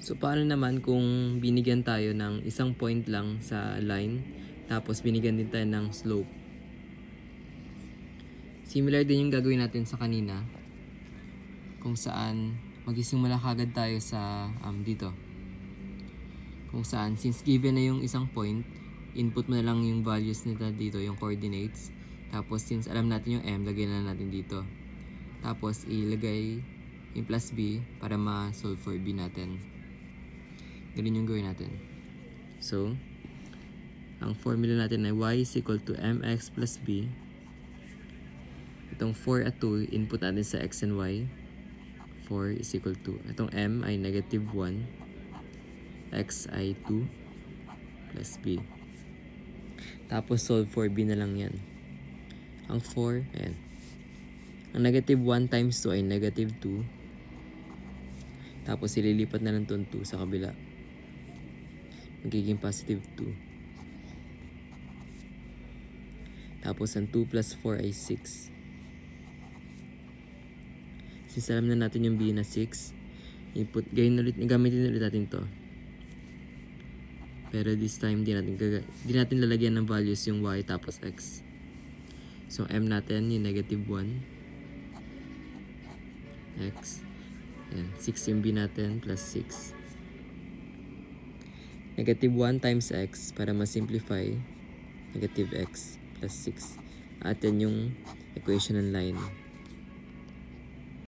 So, paano naman kung binigyan tayo ng isang point lang sa line, tapos binigyan din tayo ng slope? Similar din yung gagawin natin sa kanina, kung saan magisimula kagad tayo sa dito. Kung saan, since given na yung isang point, input mo na lang yung values nila dito, yung coordinates. Tapos, since alam natin yung m, lagay na natin dito. Tapos, ilagay yung plus b para ma-solve for b natin. Ganun yung gawin natin. So, ang formula natin ay y is equal to mx plus b. Itong 4 at 2, input natin sa x and y. 4 is equal to, itong m ay negative 1, x ay 2, plus b. Tapos solve for b na lang yan. Ang 4, ayan. Ang negative 1 times 2 ay negative 2. Tapos ililipat na lang itong 2 sa kabila. Magiging positive 2. Tapos ang 2 plus 4 ay 6. Since alam na natin yung b na 6, gamitin ulit natin to. Pero this time, di natin lalagyan ng values yung y tapos x. So, m natin yung negative 1. X. Ayan, 6 yung b natin plus 6. Negative 1 times x para ma-simplify. Negative x plus 6. At yan yung equation ng line.